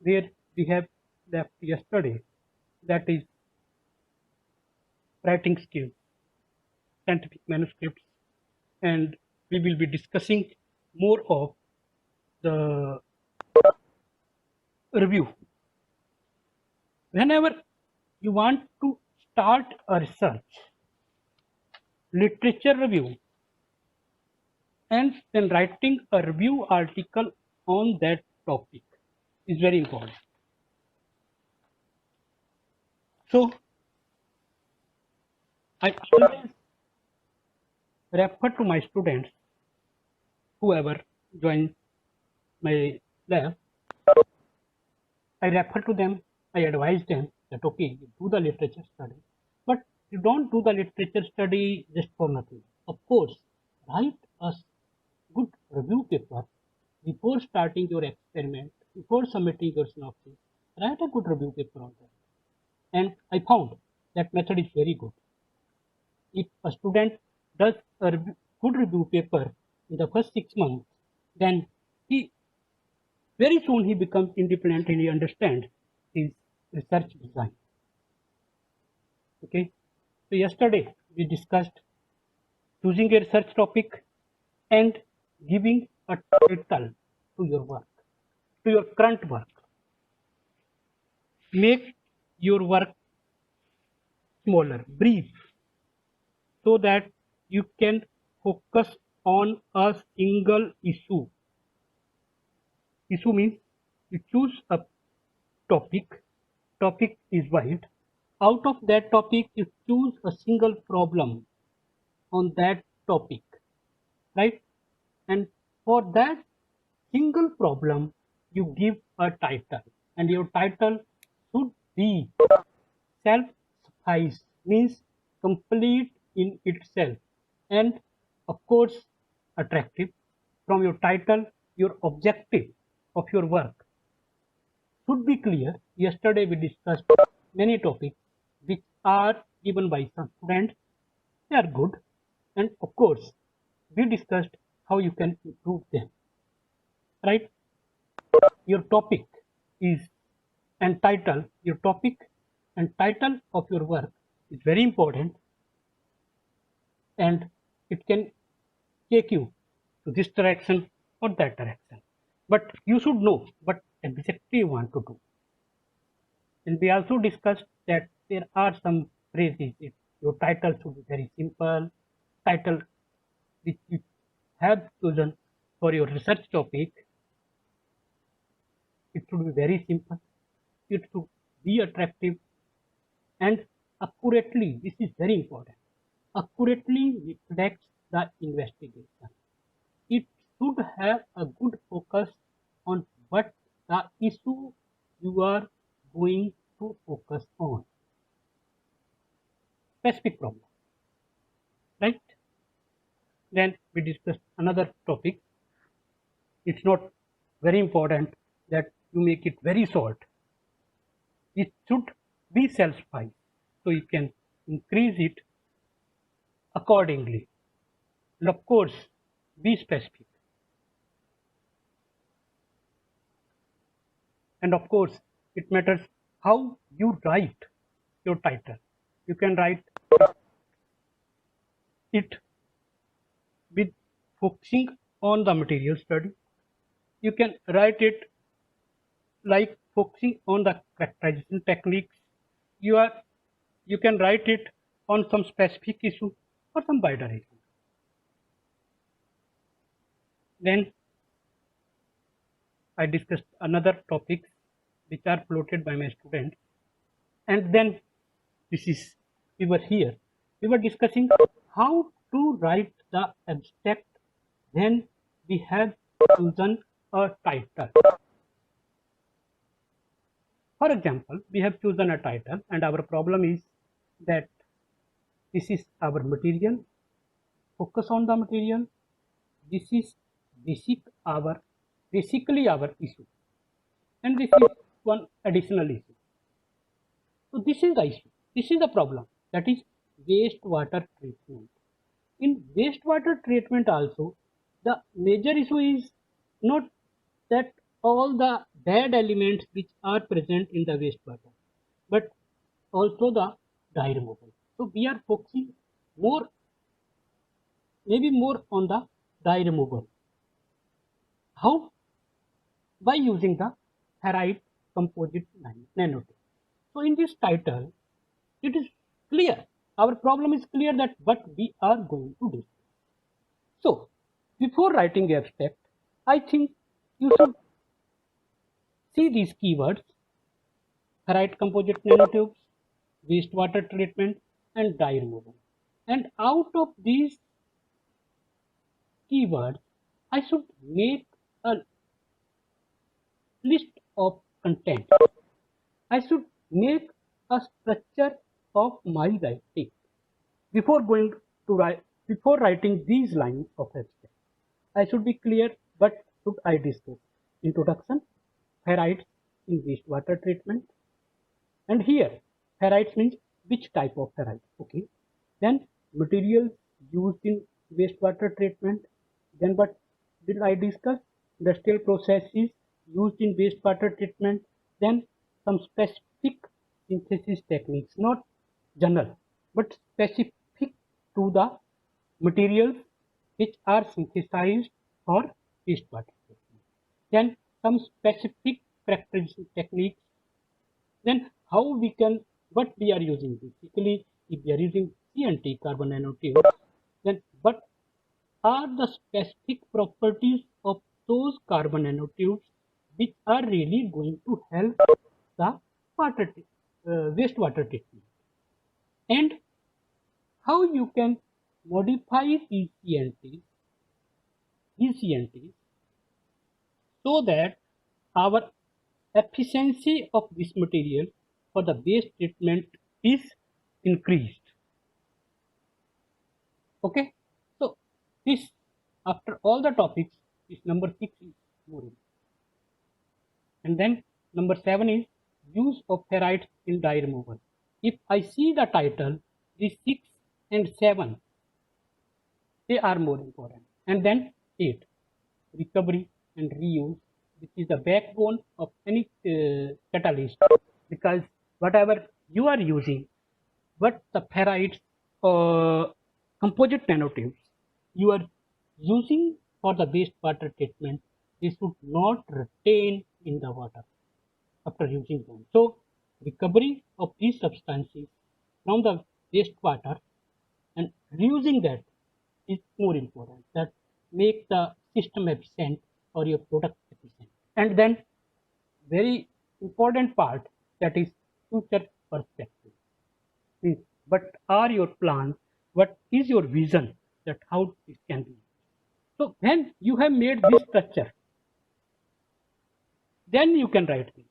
where we have left yesterday, that is writing skills, scientific manuscripts, and we will be discussing more of the review. Whenever you want to start a research, literature review, and then writing a review article on that topic is very important. So I always refer to my students, whoever joins my lab, I refer to them, I advise them that okay, you do the literature study, but you don't do the literature study just for nothing. Of course, write a good review paper before starting your experiment, before submitting your synopsis. Write a good review paper on that. And I found that method is very good. If a student does a good review paper in the first 6 months, then he very soon he becomes independent and he understands his research design. Okay. So yesterday we discussed choosing a research topic and giving a title to your work, to your current work. Make your work smaller, brief, so that you can focus on a single issue. Issue means you choose a topic, topic is wide. Out of that topic, you choose a single problem on that topic, right? And for that single problem, you give a title, and your title should be self-suffice, means complete in itself, and of course attractive. From your title, your objective of your work should be clear. Yesterday we discussed many topics which are given by some students. They are good, and of course we discussed how you can improve them, right? Your topic is and title, your topic and title of your work is very important, and it can take you to this direction or that direction. But you should know what exactly you want to do. And we also discussed that there are some phrases. Your title should be very simple. Title which you have chosen for your research topic, it should be very simple. It should be attractive and accurately. This is very important. Accurately reflects the investigation. It should have a good focus on what the issue you are going to focus on. Specific problem, right? Then we discussed another topic. It's not very important that you make it very short. It should be self-sufficing, so you can increase it accordingly. And of course, be specific. And of course, it matters how you write your title. You can write it with focusing on the material study. You can write it like focusing on the characterization techniques. You are you can write it on some specific issue or some wider issue. Then I discussed another topics which are floated by my students, and then this is we were here. We were discussing how to write the abstract when we have chosen a title. For example, we have chosen a title, and our problem is that this is our material. Focus on the material. This is basically our issue, and this is one additional issue. So this is the issue. This is the problem. That is wastewater treatment. In wastewater treatment also, the major issue is not that all the bad elements which are present in the wastewater, but also the dye removal. So we are focusing more, maybe more on the dye removal. How? By using the ferrite composite nanotube. So in this title, it is clear. Our problem is clear that what we are going to do. So before writing abstract, I think you should see these keywords: ferrite composite nanotubes, wastewater treatment, and dye removal. And out of these keywords, I should make a list of content. I should make a structure of my writing before going to write. Before writing these lines of abstract, I should be clear what should I discuss. Introduction, ferrites in wastewater treatment, and here ferrites means which type of ferrite. Okay, then materials used in wastewater treatment. Then what did I discuss? Industrial processes used in wastewater treatment. Then some specific synthesis techniques, not general, but specific to the materials which are synthesized for wastewater treatment. Then some specific characterization techniques. Then how we can, what we are using basically, if we are using CNT, carbon nanotubes, then what are the specific properties of those carbon nanotubes which are really going to help the wastewater treatment, and how you can modify these CNTs so that our efficiency of this material for the waste treatment is increased. Okay, so this, after all the topics, this number 6 is more important. And then number 7 is use of ferrites in dye removal. If I see the title, these 6 and 7, they are more important. And then 8, recovery and reuse, which is the backbone of any catalyst, because whatever you are using, what the ferrites or composite nanotubes you are using for the wastewater treatment, they should not retain in the water after using them. So recovery of these substances from the wastewater and reusing that is more important. That make the system efficient or your product efficient. And then very important part, that is future perspective. Means what are your plans? What is your vision that how this can be? So when you have made this structure, then you can write this.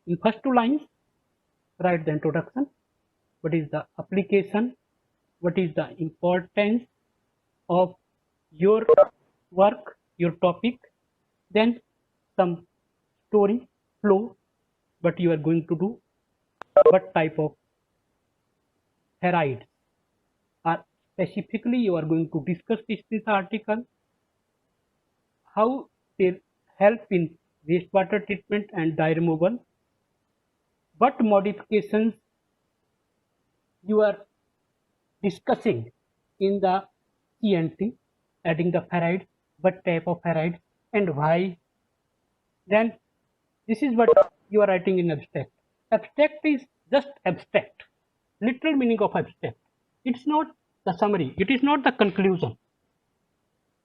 In first 2 lines, write the introduction. What is the application? What is the importance of your work, your topic? Then some story flow, what you are going to do, what type of ferrites are specifically you are going to discuss this article, how they help in wastewater treatment and dye removal, what modifications you are discussing in the CNT, adding the ferrite, what type of ferrite and why. Then this is what you are writing in abstract. Abstract is just abstract, literal meaning of abstract. It's not the summary, it is not the conclusion,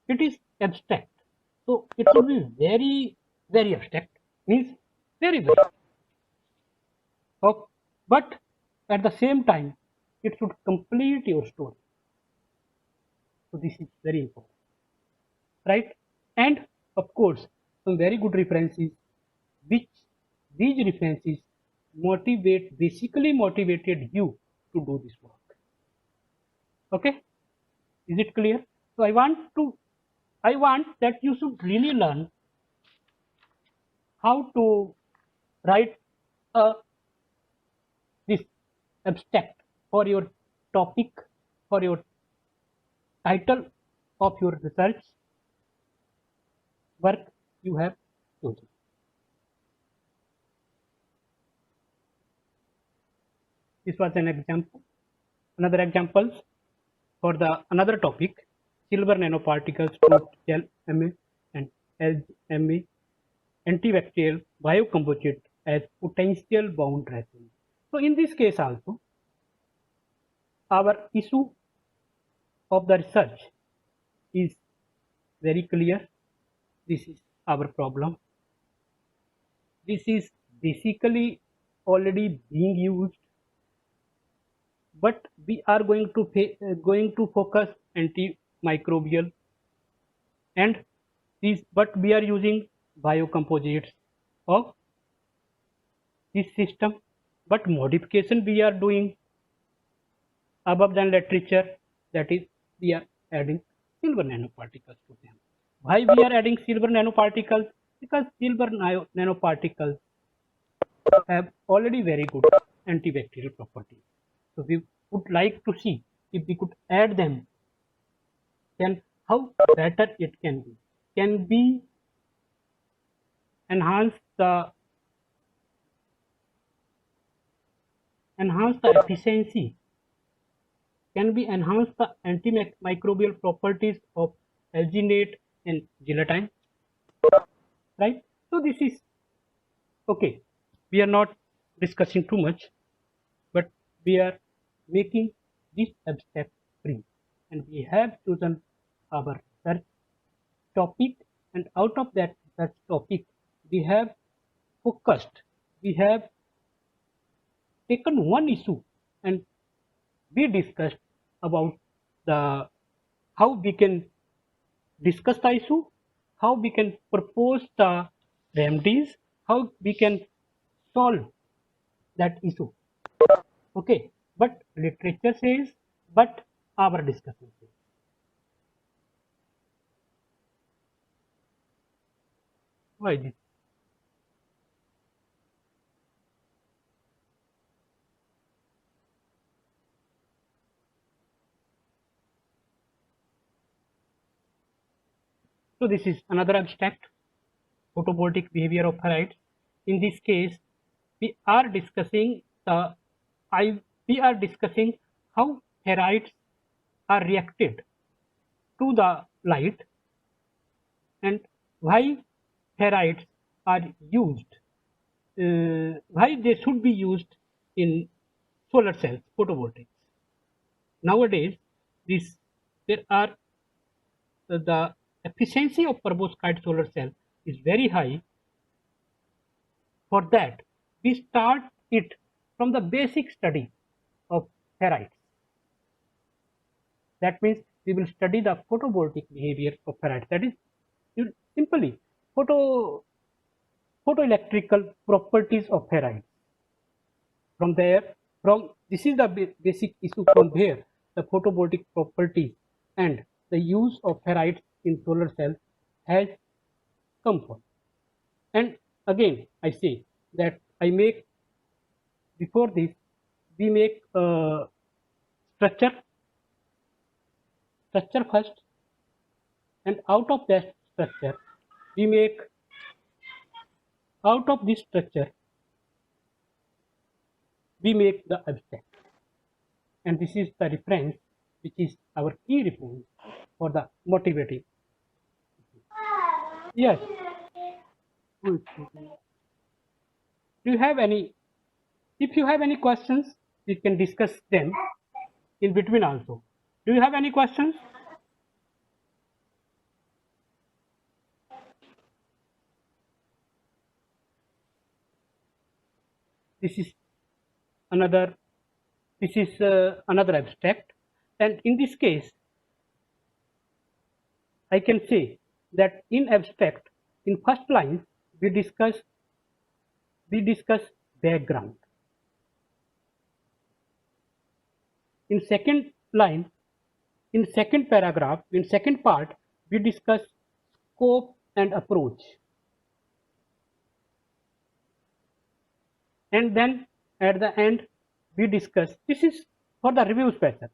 it is abstract. So it should be very, very abstract, means very, very. Okay. But at the same time, it should complete your story. So this is very important, right? And of course, some very good references, which these references basically motivated you to do this work. Okay, is it clear? So I want that you should really learn how to write this abstract for your topic, for your title of your research work you have chosen. This was an example. Another examples for the another topic: silver nanoparticles to gel MA and LMA antibacterial biocomposite as potential bound resin. So in this case also, our issue of the research is very clear. This is our problem. This is basically already being used, but we are going to focus antimicrobial and these, but we are using biocomposites of this system, but modification we are doing above than literature, that is we are adding silver nanoparticles to them. Why we are adding silver nanoparticles? Because silver nanoparticles have already very good antibacterial properties. So we would like to see if we could add them, then how better it can be. Can we enhance the efficiency? Can we enhance the antimicrobial properties of alginate and gelatin? Right? So this is okay. We are not discussing too much, but we are making this abstract free, and we have chosen our research topic, and out of that research topic we have focused, we have taken one issue and we discussed about the how we can discuss the issue, how we can propose the remedies, how we can solve that issue. Okay, but literature says, but our discussion says. Why this? So this is another abstract, photovoltaic behavior of ferrites. In this case, we are discussing we are discussing how ferrites are reacted to the light and why ferrites are used, why they should be used in solar cells, photovoltaics. Nowadays, this there are the efficiency of perovskite solar cell is very high. For that, we start it from the basic study of ferrites. That means we will study the photovoltaic behavior of ferrites. That is simply photoelectrical properties of ferrites. From there, from this is the basic issue. From there, the photovoltaic properties and the use of ferrites in solar cells has come from. And again, I say that I make before this we make structure first, and out of that structure we make, out of this structure we make the abstract, and this is the reference which is our key reference for the motivating. Yes. Do you have any? If you have any questions, we can discuss them in between also. Do you have any questions? This is another. This is another abstract, and in this case, I can say that in abstract, in first line, we discuss background. In second line, in second paragraph, in second part, we discuss scope and approach. And then at the end, we discuss, this is for the review session.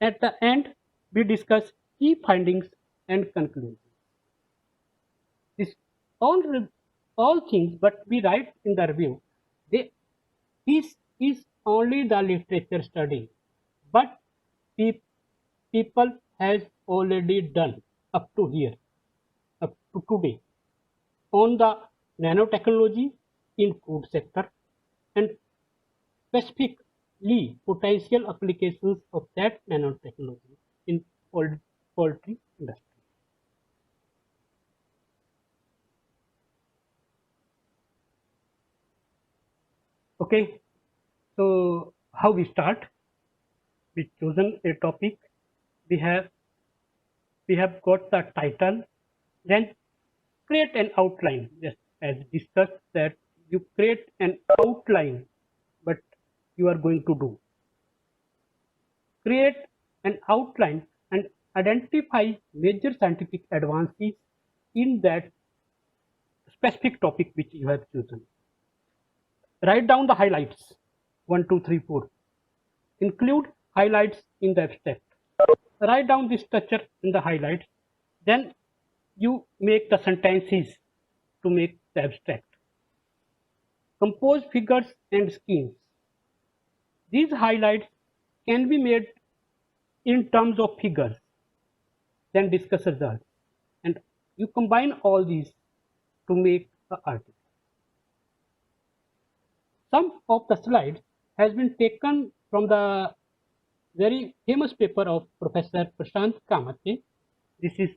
At the end, we discuss key findings and conclusions. This all things, but we write in the review. This is only the literature study, but people has already done up to here, up to today, on the nanotechnology in food sector and specifically potential applications of that nanotechnology in poultry industry. Okay, so how we start? We chosen a topic. We have we have got the title. Then create an outline. Just as discussed that you create an outline, what you are going to do. Create an outline and identify major scientific advances in that specific topic which you have chosen. Write down the highlights 1, 2, 3, 4. Include highlights in the abstract. Write down the structure in the highlights. Then you make the sentences to make the abstract. Compose figures and schemes. These highlights can be made in terms of figures, then discuss results. And you combine all these to make the article. Some of the slides has been taken from the very famous paper of Professor Prashant Kamathe. This is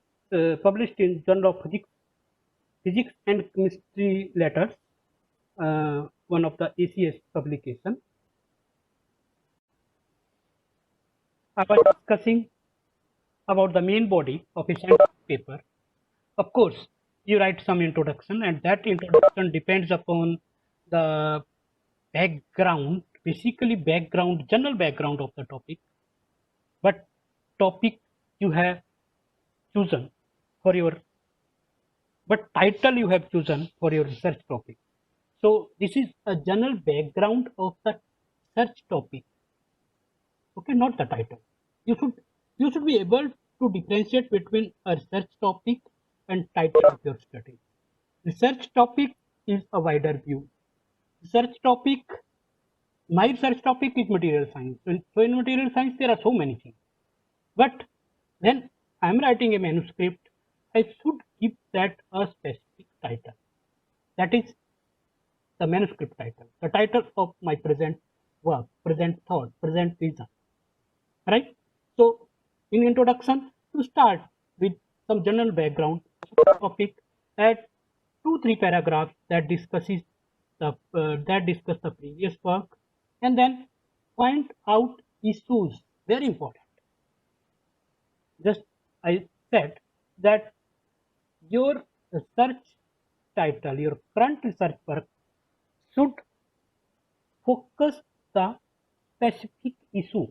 published in Journal of Physics and Chemistry Letters, one of the ACS publication. I was discussing about the main body of a scientific paper. Of course, you write some introduction, and that introduction depends upon the background, basically background, general background of the topic, what topic you have chosen for your, what title you have chosen for your research topic. So this is a general background of the search topic. Okay, not the title. You should be able to differentiate between a research topic and title of your study. Research topic is a wider view. Research topic, my research topic is material science. So in material science there are so many things. But when I am writing a manuscript, I should give that a specific title. That is the manuscript title, the title of my present work, present thought, present vision. Right? So in introduction, to start with some general background topic, add 2-3 paragraphs that discusses that discuss the previous work, and then point out issues. Very important. Just I said that your research title, your current research work should focus the specific issue.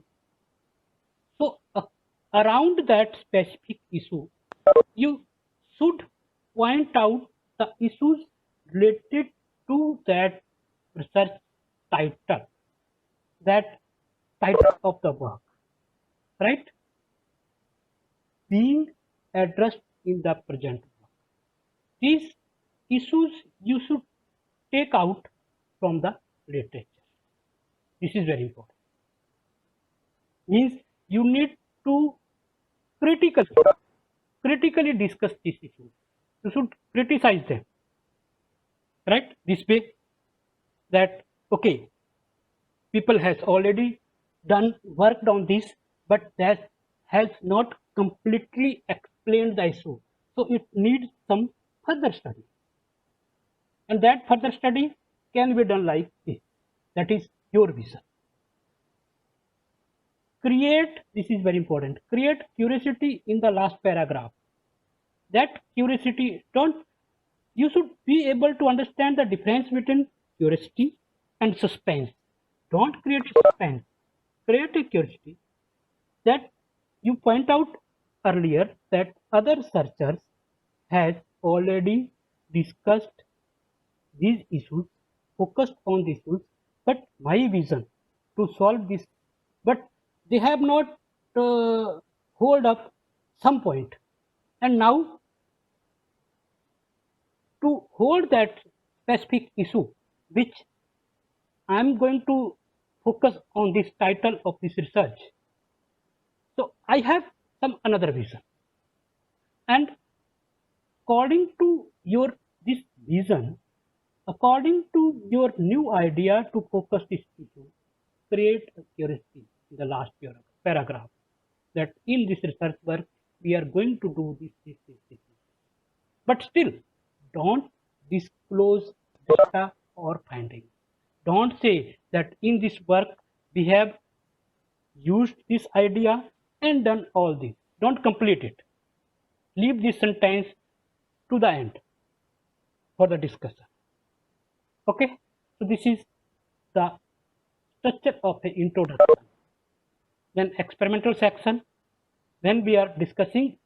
So around that specific issue, you should point out the issues related to that research title, that title of the work, right? Being addressed in the present work. These issues you should take out from the literature. This is very important. Means you need to critically discuss these issues. You should criticize them. Right? This way that okay, people has already done worked on this, but that has not completely explained the issue. So it needs some further study. And that further study can be done like this. That is your vision. Create, this is very important, create curiosity in the last paragraph. That curiosity, you should be able to understand the difference between curiosity and suspense. Don't create a suspense, create a curiosity. That you point out earlier that other researchers has already discussed these issues, focused on these issues, but my vision to solve this, but they have not hold up some point, and now to hold that specific issue, which I am going to focus on this title of this research. So I have some another vision, and according to your this vision, according to your new idea to focus this issue, create a curiosity in the last paragraph that in this research work we are going to do this. But still, don't disclose data or findings. Don't say that in this work we have used this idea and done all this. Don't complete it. Leave this sentence to the end for the discussion. Okay, so this is the structure of the introduction. Then experimental section, when we are discussing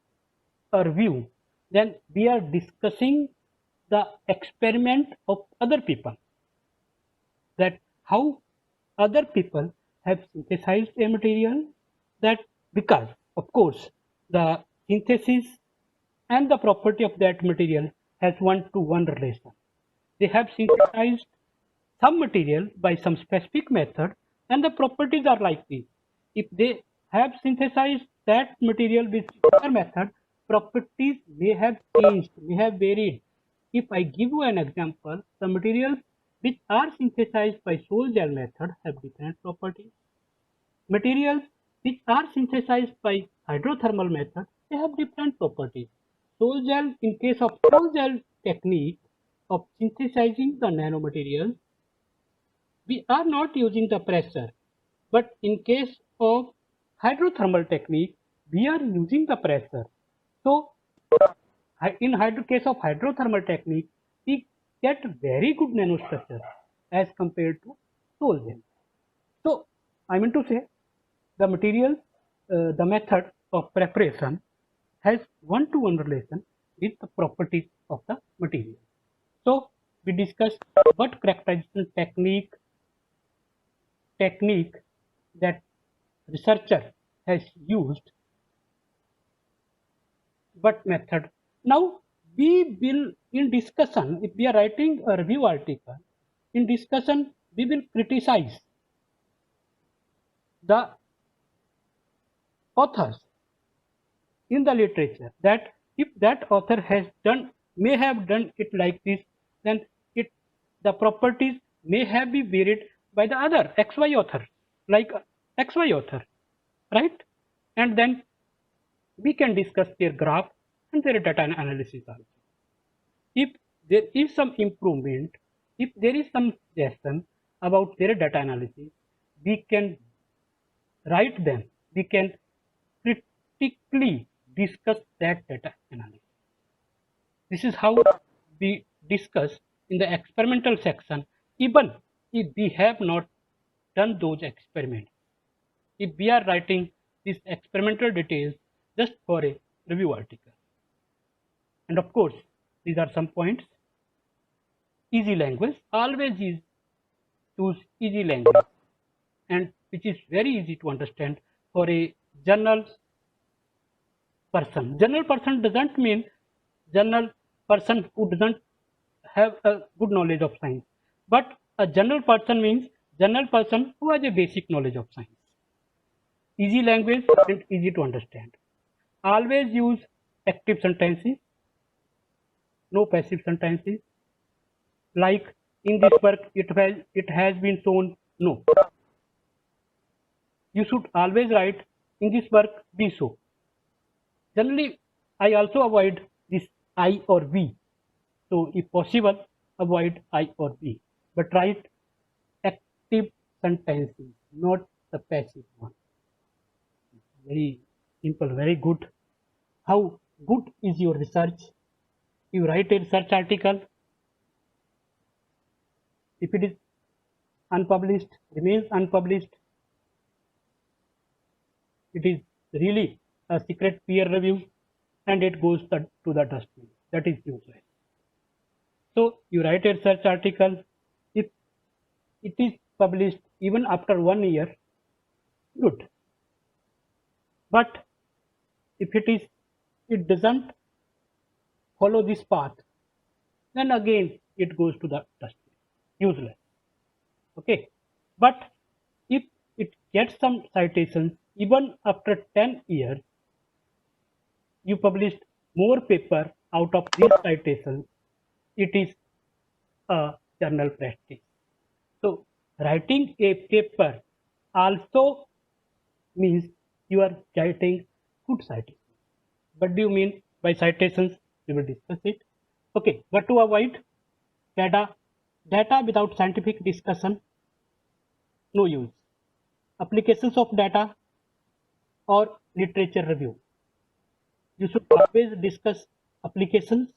a review, then we are discussing the experiment of other people, that how other people have synthesized a material, that because of course the synthesis and the property of that material has one-to-one relation. They have synthesized some material by some specific method and the properties are like this. If they have synthesized that material with other method, properties may have changed, may have varied. If I give you an example, the materials which are synthesized by Sol-Gel method have different properties. Materials which are synthesized by hydrothermal method, they have different properties. Sol-Gel, in case of Sol-Gel technique of synthesizing the nanomaterials, we are not using the pressure, but in case of hydrothermal technique, we are using the pressure. So, in case of hydrothermal technique, we get very good nanostructure as compared to Sol-Gel. So, I mean to say, the material, the method of preparation has one-to-one relation with the properties of the material. So, we discussed what characterization technique that researcher has used, what method. Now we will in discussion, if we are writing a review article, in discussion we will criticize the authors in the literature, that if that author has done, may have done it like this, then it, the properties may have been varied by the other XY author, like XY author, right? And then we can discuss their graph and their data analysis also. If there is some improvement, if there is some suggestion about their data analysis, we can write them, we can critically discuss that data analysis. This is how we discuss in the experimental section, even if we have not done those experiments. If we are writing these experimental details just for a review article. And of course, these are some points. Easy language, always choose easy language, and which is very easy to understand for a general person. General person doesn't mean general person who doesn't have a good knowledge of science, but a general person means general person who has a basic knowledge of science. Easy language and easy to understand. Always use active sentences, no passive sentences. Like in this work, it has been shown. No, you should always write in this work be so. Generally, I also avoid this I or we. So, if possible, avoid I or we, but write active sentences, not the passive one. Very simple, very good. How good is your research? You write a research article. If it is unpublished, remains unpublished, it is really a secret peer review and it goes to the dustbin. That is useless. So you write a research article. If it is published even after 1 year, good. But if it doesn't follow this path, then again it goes to the dustbin, useless. Okay, but if it gets some citations, even after 10 years, you published more paper out of these citations, it is a journal prestige. So writing a paper also means you are getting good citations. What do you mean by citations? We will discuss it. Okay, what to avoid? Data, data without scientific discussion, no use. Applications of data or literature review. You should always discuss applications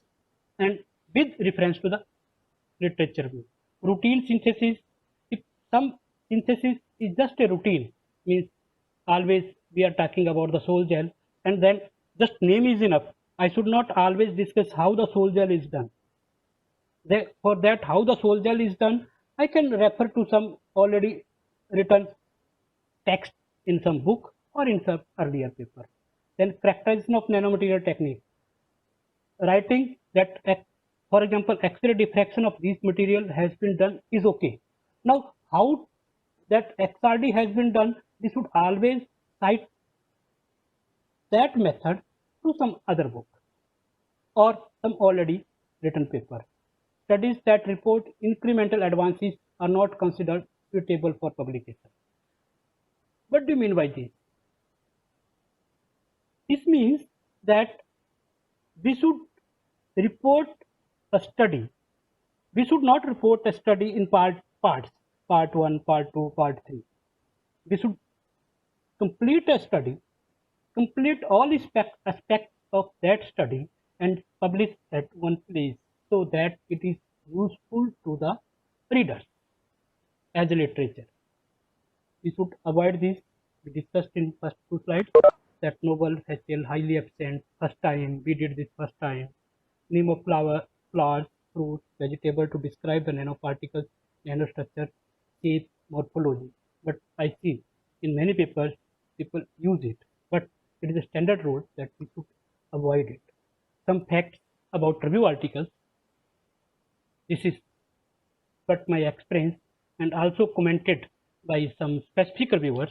and with reference to the literature review. Routine synthesis, if some synthesis is just a routine, means always we are talking about the sol gel and then just name is enough. I should not always discuss how the sol gel is done. For that, how the sol gel is done, I can refer to some already written text in some book or in some earlier paper. Then characterization of nanomaterial technique. Writing that, for example, X-ray diffraction of these material has been done is okay. Now, how that XRD has been done, we should always cite that method to some other book or some already written paper. Studies that report incremental advances are not considered suitable for publication. What do you mean by this? This means that we should report a study. We should not report a study in parts, part 1, part 2, part 3. We should complete a study, complete all aspects of that study and publish at one place so that it is useful to the readers as a literature. We should avoid this. We discussed in first 2 slides that noble, HCl, highly efficient, first time, we did this first time. Name of flowers, fruits, vegetable to describe the nanoparticles, nanostructure, shape, morphology. But I see in many papers people use it, but it is a standard rule that we should avoid it. Some facts about review articles. This is but my experience and also commented by some specific reviewers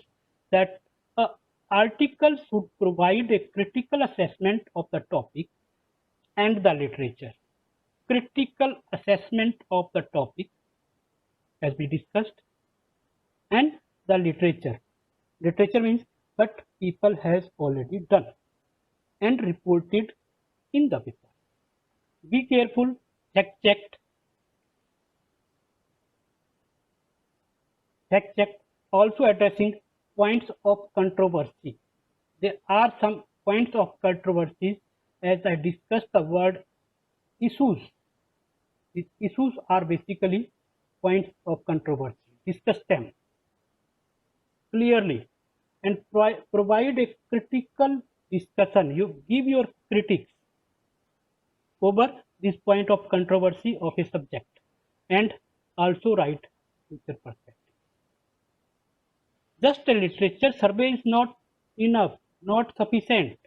that an article should provide a critical assessment of the topic and the literature. Critical assessment of the topic as we discussed and the literature. Literature means what people has already done and reported in the paper. Be careful, fact checked. Fact checked also addressing points of controversy. There are some points of controversy as I discussed the word issues. These issues are basically points of controversy. Discuss them clearly and provide a critical discussion. You give your critics over this point of controversy of a subject and also write future perspective. Just a literature survey is not enough, not sufficient.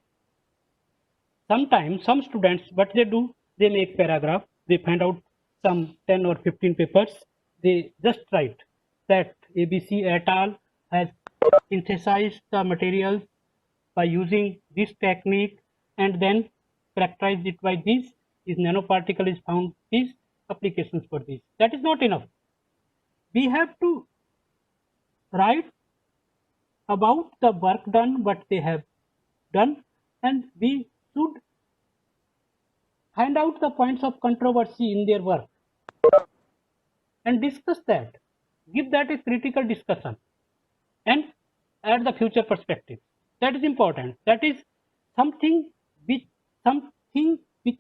Sometimes some students, what they do, they make paragraph, they find out some 10 or 15 papers, they just write that ABC et al. Has synthesized the materials by using this technique and then characterized it by this nanoparticle is found, these applications for this. That is not enough. We have to write about the work done, what they have done, and we should find out the points of controversy in their work and discuss that. Give that a critical discussion and add the future perspective. That is important. That is something which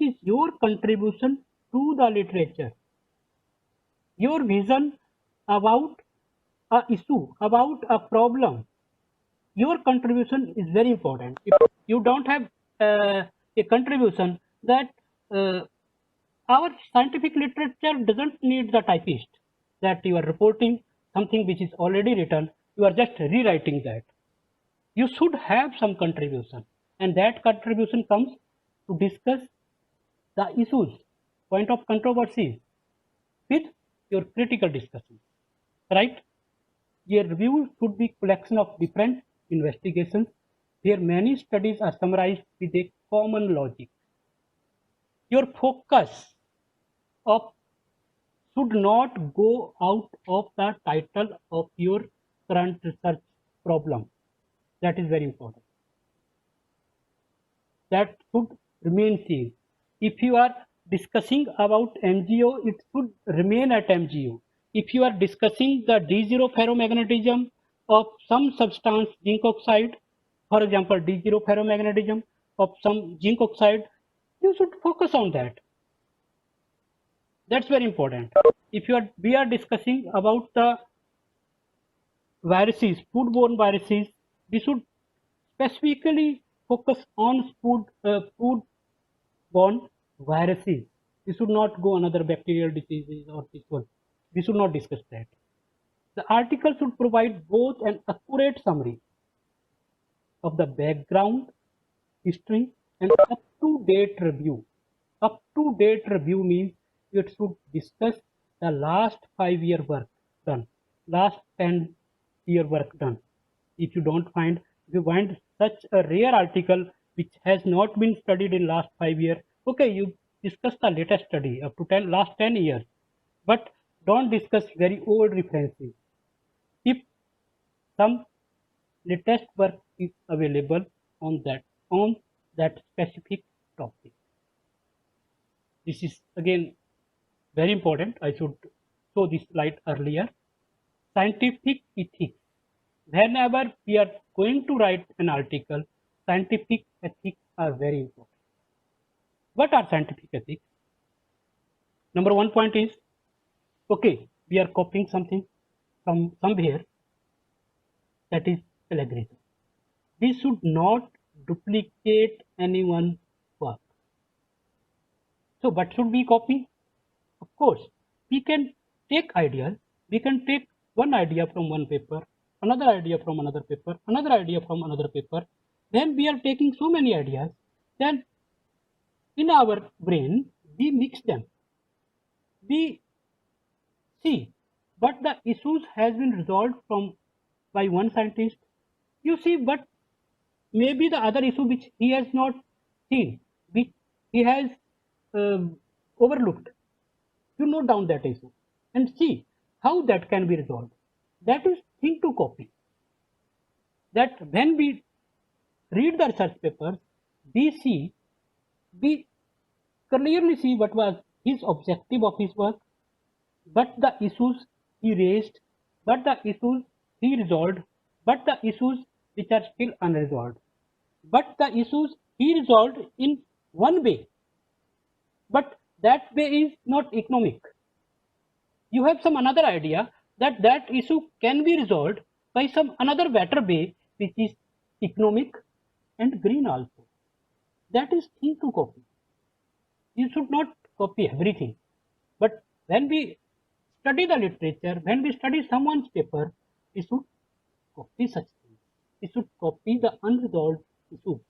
is your contribution to the literature. Your vision about a issue, about a problem. Your contribution is very important. If you don't have a contribution, that our scientific literature doesn't need the typist, that you are reporting something which is already written, you are just rewriting that. You should have some contribution, and that contribution comes to discuss the issues point of controversy with your critical discussion, right? Your review should be collection of different investigations where many studies are summarized with a common logic. Your focus of should not go out of the title of your current research problem. That is very important. That should remain same. If you are discussing about MgO, it should remain at MgO. If you are discussing the D0 ferromagnetism of some substance, zinc oxide, for example, D0 ferromagnetism of some zinc oxide, you should focus on that. That's very important. If we are discussing about the viruses, foodborne viruses, we should specifically focus on foodborne viruses. We should not go another bacterial diseases or this one. We should not discuss that. The article should provide both an accurate summary of the background, history, and up-to-date review. Up-to-date review means it should discuss the last 5-year work done, last 10-year work done. If you find such a rare article which has not been studied in last 5 years, okay, you discuss the latest study up to last 10 years, but don't discuss very old references. If some latest work is available on that specific topic. This is again very important. I should show this slide earlier. Scientific ethics. Whenever we are going to write an article, scientific ethics are very important. What are scientific ethics? Number one point is, okay, we are copying something from somewhere, that is plagiarism. We should not duplicate anyone's work. So what should we copy? Of course, we can take ideas. We can take one idea from one paper, another idea from another paper, another idea from another paper. Then we are taking so many ideas. Then in our brain, we mix them. We see what the issues has been resolved by one scientist. You see, but maybe the other issue which he has not seen, which he has overlooked. You note down that issue and see how that can be resolved. That is thing to copy. That when we read the research papers, we clearly see what was his objective of his work, but the issues he raised, but the issues he resolved, but the issues which are still unresolved, but the issues he resolved in one way, but that way is not economic. You have some another idea that issue can be resolved by some another better way which is economic and green also. That is thing to copy. You should not copy everything. But when we study the literature, when we study someone's paper, we should copy such things. We should copy the unresolved issues.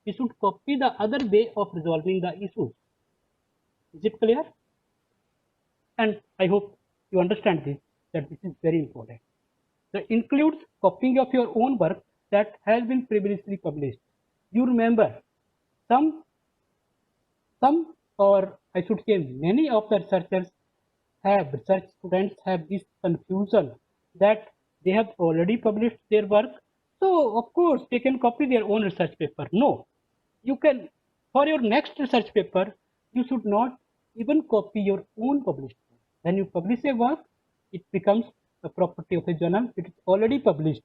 We should copy the other way of resolving the issues. Is it clear? And I hope you understand this, that this is very important. That includes copying of your own work that has been previously published. You remember, some or I should say many of the research students have this confusion that they have already published their work, so of course they can copy their own research paper. No, you can, for your next research paper, you should not even copy your own published work. When you publish a work, it becomes a property of a journal. It is already published.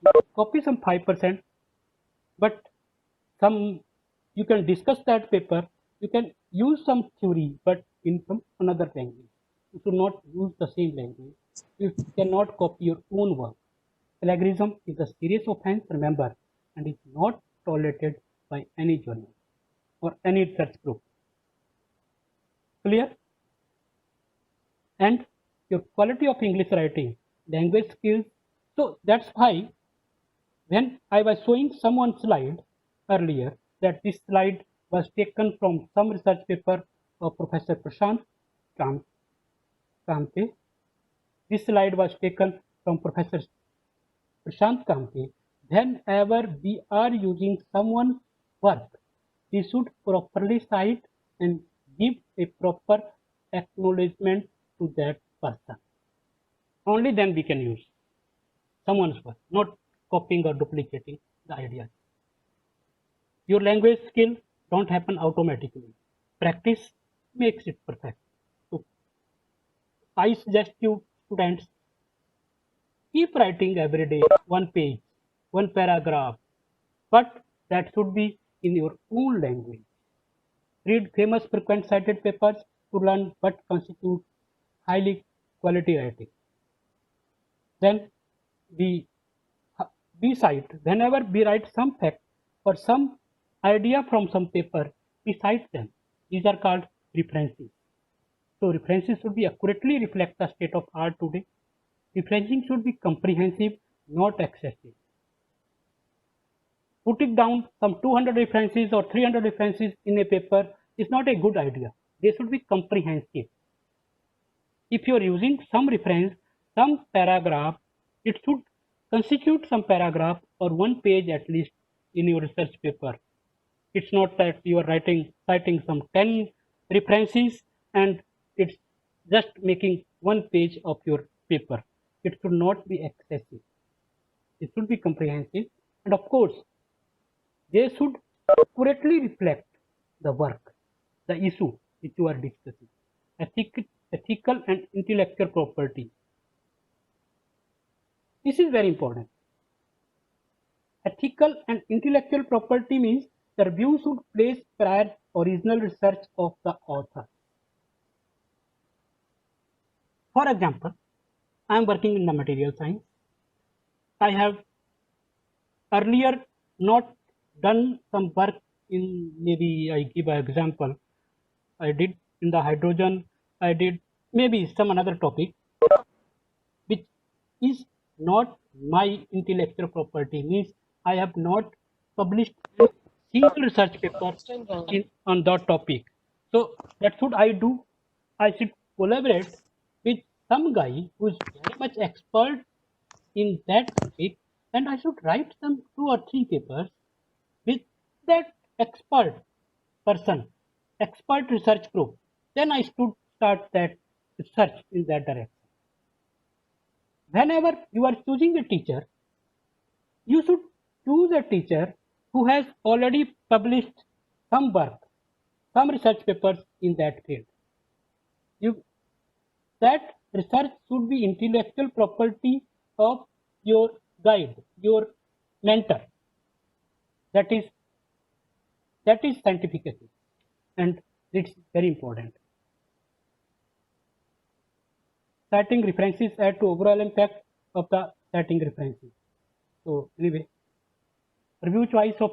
You copy some 5%, but you can discuss that paper. You can use some theory, but in some another language. You should not use the same language. You cannot copy your own work. Plagiarism is a serious offense, remember, and is not tolerated by any journal or any research group. Clear? And your quality of English writing, language skills. So that's why when I was showing someone's slide earlier, that this slide was taken from some research paper of Professor Prashant Kamte. This slide was taken from Professor Prashant Kamte. Whenever we are using someone's work, we should properly cite and give a proper acknowledgement to that person. Only then we can use someone's work, not copying or duplicating the ideas. Your language skill don't happen automatically. Practice makes it perfect. So I suggest you students keep writing every day, one page, one paragraph, but that should be in your own language. Read famous frequent cited papers to learn what constitutes highly quality writing. Then we cite, whenever we write some fact or some idea from some paper, we cite them. These are called references. So references should be accurately reflect the state of art today. Referencing should be comprehensive, not excessive. Putting down some 200 references or 300 references in a paper is not a good idea. They should be comprehensive. If you are using some reference, some paragraph, it should constitute some paragraph or one page at least in your research paper. It's not that you are citing some 10 references and it's just making one page of your paper. It should not be excessive. It should be comprehensive, and of course, they should accurately reflect the work, the issue which you are discussing. Ethical and intellectual property. This is very important. Ethical and intellectual property means the review should place prior original research of the author. For example, I am working in the material science. I have earlier not done some work in, maybe I give an example, I did in the hydrogen, I did maybe some another topic which is not my intellectual property, means I have not published a single research paper on that topic. So that's what I do. I should collaborate with some guy who is very much expert in that topic, and I should write some 2 or 3 papers with that expert person, expert research group. Then I should start that research in that direction. Whenever you are choosing a teacher, you should choose a teacher who has already published some work, some research papers in that field. That research should be intellectual property of your guide, your mentor. That is scientific ethics, and it's very important. Citing references add to overall impact of the citing references. So anyway, review choice of